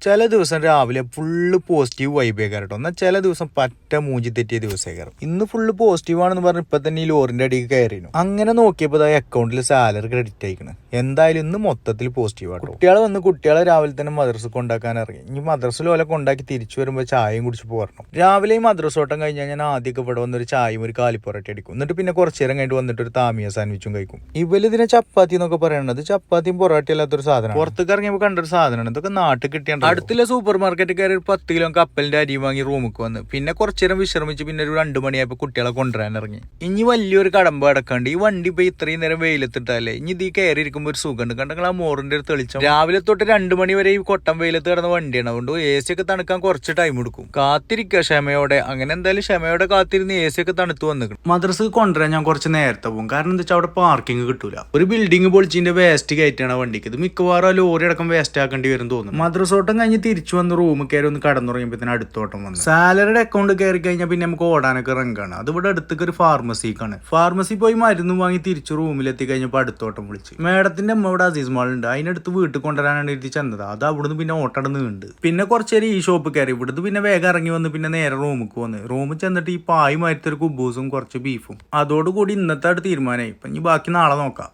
ചില ദിവസം രാവിലെ ഫുള്ള് പോസിറ്റീവ് വൈബേ കയറട്ടോ. എന്നാൽ ചില ദിവസം പറ്റ മൂഞ്ചി തെറ്റിയ ദിവസമേ കയറും. ഇന്ന് ഫുള്ള് പോസിറ്റീവ് ആണെന്ന് പറഞ്ഞ് ഇപ്പൊ തന്നെ ഈ ലോറിന്റെ അടിയിൽ കയറിയിരുന്നു. അങ്ങനെ നോക്കിയപ്പോൾ അക്കൗണ്ടിൽ സാലറി ക്രെഡിറ്റ് ആയിക്കണം. എന്തായാലും ഇന്ന് മൊത്തത്തിൽ പോസിറ്റീവ് ആട്ടോ. കുട്ടികളെ രാവിലെ തന്നെ മദ്രസ കൊണ്ടാക്കാൻ ഇറങ്ങി. ഇനി മദ്രസയിൽ ഓലെ കൊണ്ടാക്കി തിരിച്ചു വരുമ്പോൾ ചായയും കുടിച്ച് പോരണം. രാവിലെ ഈ മദ്രസ ഓട്ടം കഴിഞ്ഞാൽ ഞാൻ ആദ്യമൊക്കെ ഇവിടെ വന്നൊരു ചായയും ഒരു കാലിപ്പൊറോട്ട അടിക്കും. എന്നിട്ട് പിന്നെ കുറച്ചു നേരം കഴിഞ്ഞിട്ട് വന്നിട്ട് ഒരു താമിയ സാൻഡ്വിച്ചും കഴിക്കും. ഇതിനെ ചപ്പാത്തി എന്നൊക്കെ പറയുന്നത് ചപ്പാത്തിയും പൊറോട്ട അല്ലാത്തൊരു സാധനം. പുറത്തേക്ക് ഇറങ്ങിയപ്പോൾ കണ്ടൊരു സാധനമാണ്. ഇതൊക്കെ നാട്ടിൽ കിട്ടിയാണ്. അടുത്തുള്ള സൂപ്പർ മാർക്കറ്റ് കയറി 10 കിലോ കപ്പലിന്റെ അരി വാങ്ങി റൂമിക്ക് വന്ന് പിന്നെ കുറച്ചു നേരം വിശ്രമിച്ച് പിന്നെ ഒരു 2 മണിയായപ്പോൾ കുട്ടികളെ കൊണ്ടുവരാൻ ഇറങ്ങി. ഇനി വലിയൊരു കടമ്പ അടക്കാണ്ട് ഈ വണ്ടി ഇപ്പൊ ഇത്രയും നേരം വെയിലത്തിട്ടല്ലേ. ഇനി ഇത് കയറി ഇരിക്കുമ്പോൾ ഒരു സുഖമുണ്ട്. കണ്ടെങ്കിൽ ആ മോറിന്റെ ഒരു തെളിച്ചം. രാവിലെ തൊട്ട് 2 മണി വരെ ഈ കൊട്ടം വെയിലത്ത് കിടന്ന വണ്ടിയാണ്. അതുകൊണ്ട് AC ഒക്കെ തണുക്കാൻ കുറച്ച് ടൈം എടുക്കും. കാത്തിരിക്കുക ക്ഷമയോടെ. അങ്ങനെ എന്തായാലും ക്ഷമയോടെ കാത്തിരുന്ന് AC ഒക്കെ തണുത്ത് വന്നിക്കണം. മദ്രസക്ക് കൊണ്ടുവരാൻ ഞാൻ കുറച്ച് നേരത്തെ പോകും. കാരണം എന്താ വെച്ചാൽ അവിടെ പാർക്കിംഗ് കിട്ടൂല. ഒരു ബിൽഡിംഗ് പൊളിച്ചിന്റെ വേസ്റ്റ് കയറ്റാണ് വണ്ടിക്ക്. ഇത് മിക്കവാറും ലോറി അടക്കം വേസ്റ്റ് ആക്കേണ്ടി വരും തോന്നുന്നു. മദ്രസോട്ടം കഴിഞ്ഞ് തിരിച്ചു വന്ന് റൂമിൽ കയറി ഒന്ന് കടന്നുറങ്ങിയപ്പോൾ തന്നെ അടുത്തോട്ടം വന്നു. സാലറിയുടെ അക്കൗണ്ട് കയറി കഴിഞ്ഞാൽ പിന്നെ നമുക്ക് ഓടാനൊക്കെ റങ്കാണ്. അത് ഇവിടെ അടുത്തേക്ക് ഒരു ഫാർമസിക്കാണ്. ഫാർമസി പോയി മരുന്ന് വാങ്ങി തിരിച്ച് റൂമിലെത്തി കഴിഞ്ഞപ്പോൾ അടുത്തോട്ടം വിളിച്ച്. മേഡത്തിന്റെ അമ്മ ഇവിടെ അസീസ് മാൾ ഉണ്ട്. അതിനടുത്ത് വീട്ടിൽ കൊണ്ടുവരാനാണ് എഴുതി ചെന്നത്. അത് അവിടുന്ന് പിന്നെ ഓട്ടടന്ന് ഉണ്ട്. പിന്നെ കുറച്ചേരം ഈ ഷോപ്പ് കയറി. ഇവിടുന്ന് പിന്നെ വേഗം ഇറങ്ങി വന്ന് പിന്നെ നേരെ റൂമിക്ക് വന്ന്. റൂമിൽ ചെന്നിട്ട് ഈ പായ് മാറ്റത്തൊരു കുബൂസും കുറച്ച് ബീഫും. അതോടുകൂടി ഇന്നത്തെ തീരുമാനമായി. ഇപ്പൊ ഇനി ബാക്കി നാളെ നോക്കാം.